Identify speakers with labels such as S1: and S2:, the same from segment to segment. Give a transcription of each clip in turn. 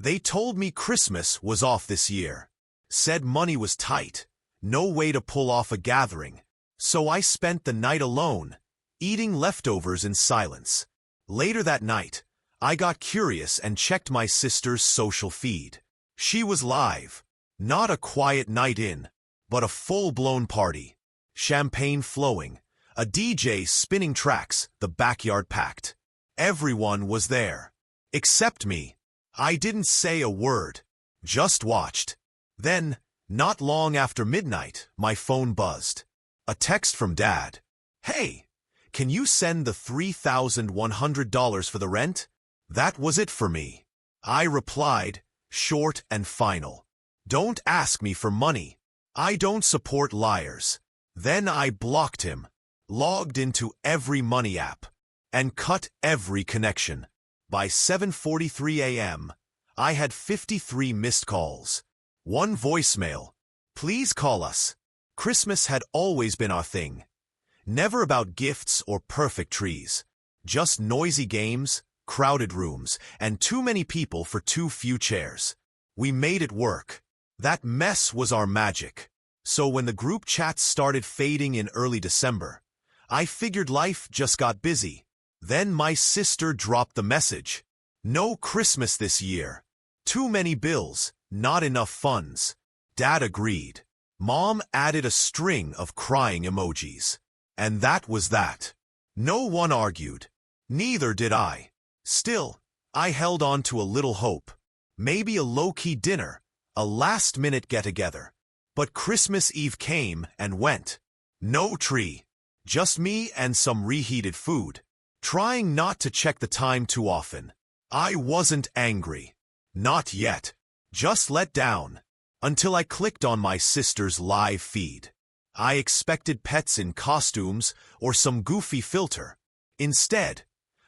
S1: They told me Christmas was off this year. Said money was tight, no way to pull off a gathering. So I spent the night alone, eating leftovers in silence. Later that night, I got curious and checked my sister's social feed. She was live. Not a quiet night in, but a full-blown party. Champagne flowing, a DJ spinning tracks, the backyard packed. Everyone was there. Except me. I didn't say a word, just watched. Then, not long after midnight, my phone buzzed. A text from Dad. "Hey, can you send the $3,100 for the rent?" That was it for me. I replied, short and final. "Don't ask me for money. I don't support liars." Then I blocked him, logged into every money app, and cut every connection. By 7:43 a.m., I had 53 missed calls. One voicemail. "Please call us." Christmas had always been our thing. Never about gifts or perfect trees. Just noisy games, crowded rooms, and too many people for too few chairs. We made it work. That mess was our magic. So when the group chats started fading in early December, I figured life just got busy. Then my sister dropped the message. "No Christmas this year. Too many bills, not enough funds." Dad agreed. Mom added a string of crying emojis. And that was that. No one argued. Neither did I. Still, I held on to a little hope. Maybe a low-key dinner, a last-minute get-together. But Christmas Eve came and went. No tree. Just me and some reheated food. Trying not to check the time too often. I wasn't angry. Not yet. Just let down. Until I clicked on my sister's live feed. I expected pets in costumes or some goofy filter. Instead,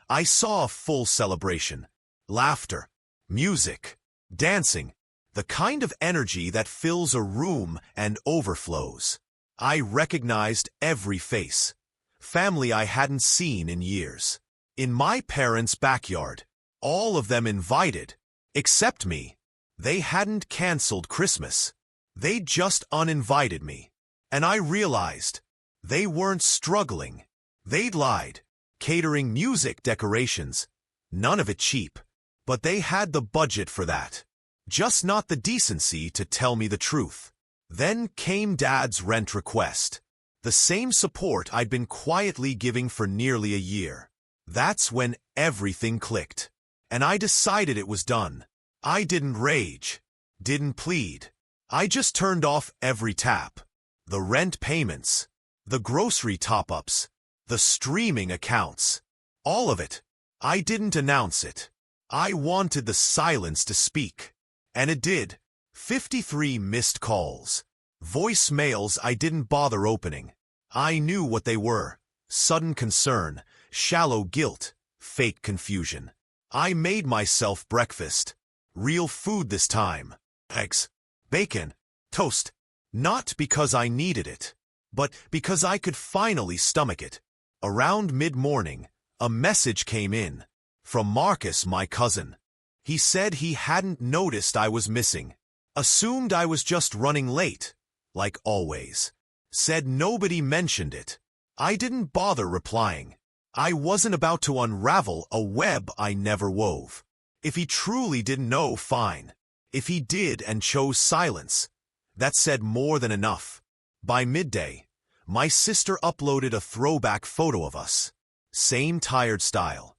S1: I saw a full celebration. Laughter, music, dancing, the kind of energy that fills a room and overflows. I recognized every face. Family I hadn't seen in years. In my parents' backyard, all of them invited, except me. They hadn't canceled Christmas. They'd just uninvited me. And I realized they weren't struggling. They'd lied, catering music decorations. None of it cheap. But they had the budget for that. Just not the decency to tell me the truth. Then came Dad's rent request. The same support I'd been quietly giving for nearly a year. That's when everything clicked. And I decided it was done. I didn't rage. Didn't plead. I just turned off every tap. The rent payments. The grocery top-ups. The streaming accounts. All of it. I didn't announce it. I wanted the silence to speak. And it did. 53 missed calls. Voicemails I didn't bother opening. I knew what they were. Sudden concern, shallow guilt, fake confusion. I made myself breakfast. Real food this time. Eggs, bacon, toast. Not because I needed it, but because I could finally stomach it. Around mid-morning, a message came in. From Marcus, my cousin. He said he hadn't noticed I was missing. Assumed I was just running late, like always. Said nobody mentioned it. I didn't bother replying. I wasn't about to unravel a web I never wove. If he truly didn't know, fine. If he did and chose silence, that said more than enough. By midday, my sister uploaded a throwback photo of us. Same tired style.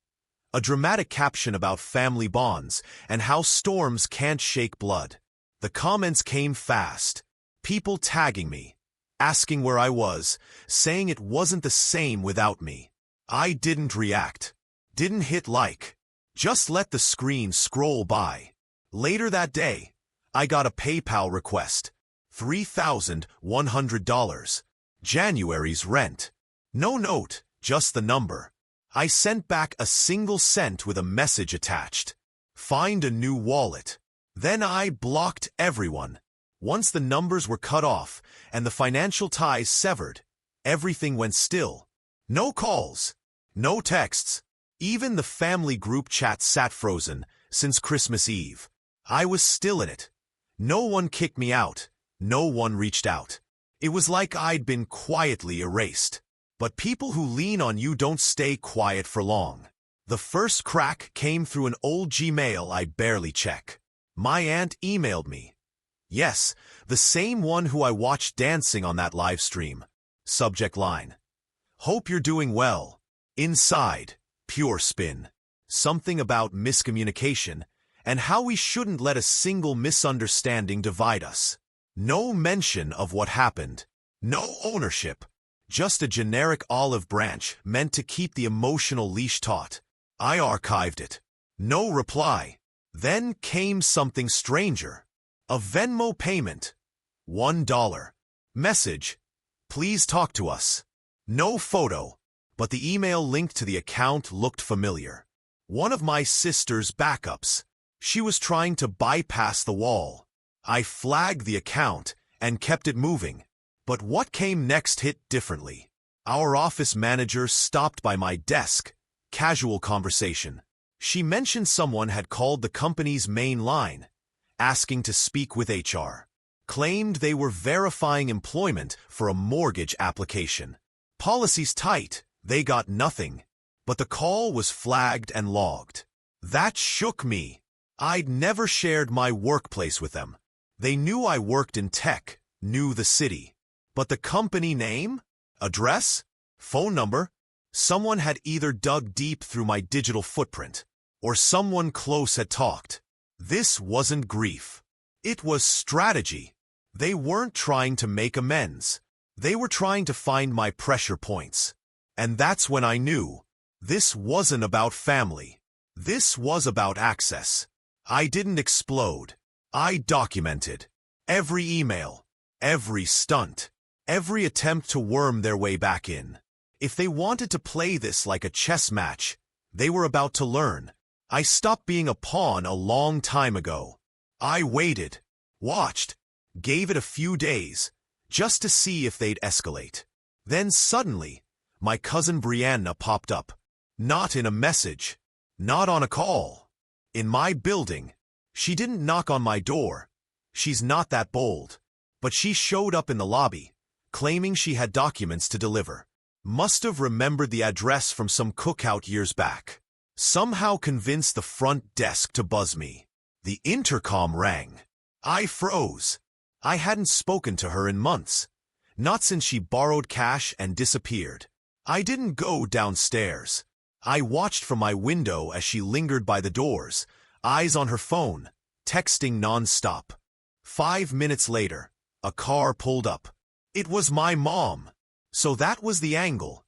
S1: A dramatic caption about family bonds and how storms can't shake blood. The comments came fast. People tagging me, asking where I was, saying it wasn't the same without me. I didn't react. Didn't hit like. Just let the screen scroll by. Later that day, I got a PayPal request. $3,100. January's rent. No note, just the number. I sent back a single cent with a message attached. Find a new wallet. Then I blocked everyone. Once the numbers were cut off and the financial ties severed, everything went still. No calls. No texts. Even the family group chat sat frozen since Christmas Eve. I was still in it. No one kicked me out. No one reached out. It was like I'd been quietly erased. But people who lean on you don't stay quiet for long. The first crack came through an old Gmail I barely check. My aunt emailed me. Yes, the same one who I watched dancing on that live stream. Subject line: "Hope you're doing well." Inside, pure spin. Something about miscommunication and how we shouldn't let a single misunderstanding divide us. No mention of what happened. No ownership. Just a generic olive branch meant to keep the emotional leash taut. I archived it. No reply. Then came something stranger. A Venmo payment. $1. Message: "Please talk to us." No photo, but the email linked to the account looked familiar. One of my sister's backups. She was trying to bypass the wall. I flagged the account and kept it moving. But what came next hit differently. Our office manager stopped by my desk. Casual conversation. She mentioned someone had called the company's main line, asking to speak with HR. Claimed they were verifying employment for a mortgage application. Policies tight, they got nothing. But the call was flagged and logged. That shook me. I'd never shared my workplace with them. They knew I worked in tech, knew the city. But the company name? Address? Phone number? Someone had either dug deep through my digital footprint, or someone close had talked. This wasn't grief. It was strategy. They weren't trying to make amends. They were trying to find my pressure points. And that's when I knew. This wasn't about family. This was about access. I didn't explode. I documented. Every email. Every stunt. Every attempt to worm their way back in. If they wanted to play this like a chess match, they were about to learn. I stopped being a pawn a long time ago. I waited. Watched. Gave it a few days. Just to see if they'd escalate. Then suddenly, my cousin Brianna popped up. Not in a message. Not on a call. In my building. She didn't knock on my door. She's not that bold. But she showed up in the lobby, claiming she had documents to deliver. Must have remembered the address from some cookout years back. Somehow convinced the front desk to buzz me. The intercom rang. I froze. I hadn't spoken to her in months. Not since she borrowed cash and disappeared. I didn't go downstairs. I watched from my window as she lingered by the doors, eyes on her phone, texting non-stop. 5 minutes later, a car pulled up. It was my mom. So that was the angle.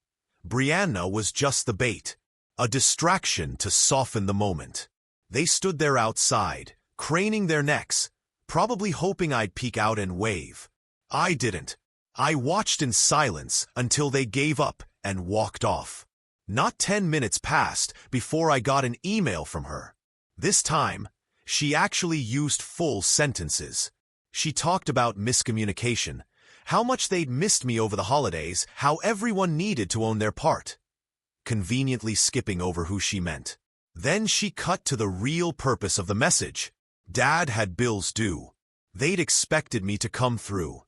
S1: Brianna was just the bait. A distraction to soften the moment. They stood there outside, craning their necks, probably hoping I'd peek out and wave. I didn't. I watched in silence until they gave up and walked off. Not 10 minutes passed before I got an email from her. This time, she actually used full sentences. She talked about miscommunication, how much they'd missed me over the holidays, how everyone needed to own their part. Conveniently skipping over who she meant. Then she cut to the real purpose of the message. Dad had bills due. They'd expected me to come through.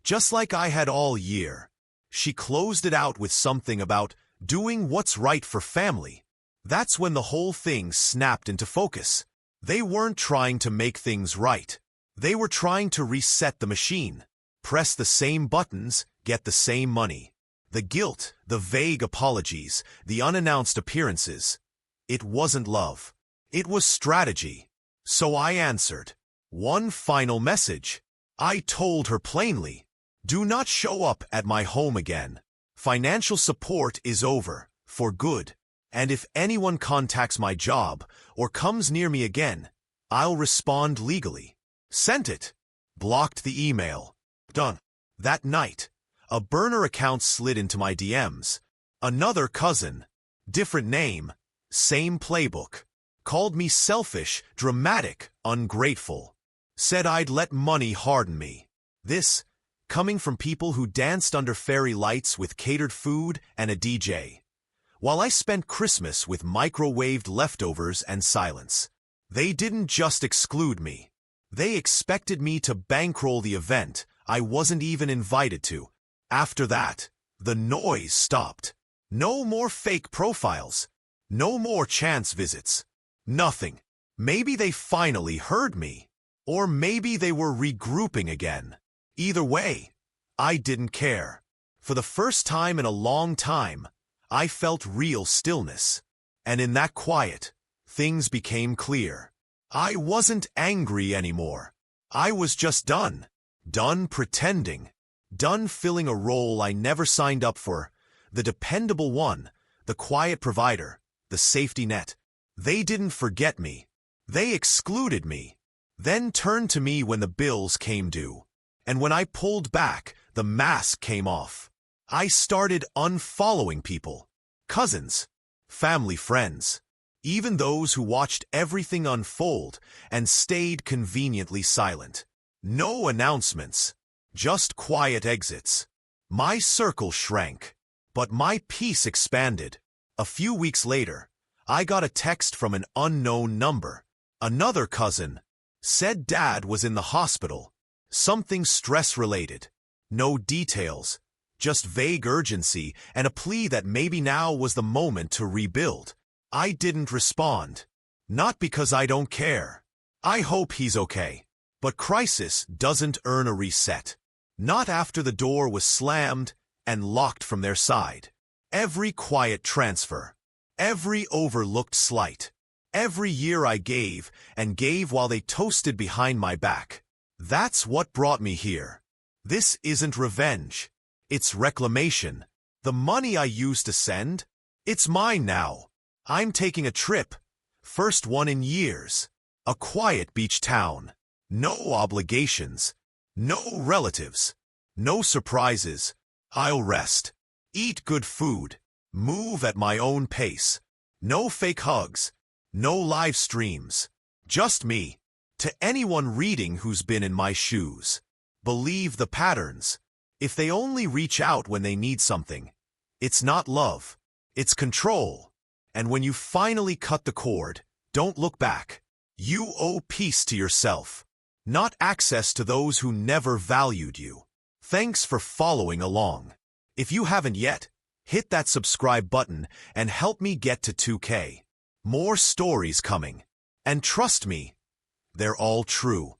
S1: Just like I had all year. She closed it out with something about doing what's right for family. That's when the whole thing snapped into focus. They weren't trying to make things right. They were trying to reset the machine. Press the same buttons, get the same money. The guilt, the vague apologies, the unannounced appearances. It wasn't love. It was strategy. So I answered. One final message. I told her plainly, do not show up at my home again. Financial support is over, for good. And if anyone contacts my job or comes near me again, I'll respond legally. Sent it. Blocked the email. Done. That night, a burner account slid into my DMs. Another cousin. Different name. Same playbook. Called me selfish, dramatic, ungrateful. Said I'd let money harden me. This, coming from people who danced under fairy lights with catered food and a DJ. While I spent Christmas with microwaved leftovers and silence. They didn't just exclude me. They expected me to bankroll the event I wasn't even invited to. After that, the noise stopped. No more fake profiles. No more chance visits. Nothing. Maybe they finally heard me. Or maybe they were regrouping again. Either way, I didn't care. For the first time in a long time, I felt real stillness. And in that quiet, things became clear. I wasn't angry anymore. I was just done. Done pretending. Done filling a role I never signed up for. The dependable one, the quiet provider, the safety net. They didn't forget me. They excluded me. Then turned to me when the bills came due. And when I pulled back, the mask came off. I started unfollowing people. Cousins, family friends, even those who watched everything unfold and stayed conveniently silent. No announcements, just quiet exits. My circle shrank, but my peace expanded. A few weeks later, I got a text from an unknown number. Another cousin said Dad was in the hospital. Something stress-related. No details, just vague urgency and a plea that maybe now was the moment to rebuild. I didn't respond. Not because I don't care. I hope he's okay. But crisis doesn't earn a reset. Not after the door was slammed and locked from their side. Every quiet transfer. Every overlooked slight. Every year I gave and gave while they toasted behind my back. That's what brought me here. This isn't revenge. It's reclamation. The money I used to send, it's mine now. I'm taking a trip. First one in years. A quiet beach town. No obligations. No relatives. No surprises. I'll rest. Eat good food. Move at my own pace. No fake hugs. No live streams. Just me. To anyone reading who's been in my shoes. Believe the patterns. If they only reach out when they need something, it's not love. It's control. And when you finally cut the cord, don't look back. You owe peace to yourself, not access to those who never valued you. Thanks for following along. If you haven't yet, hit that subscribe button and help me get to 2K. More stories coming. And trust me, they're all true.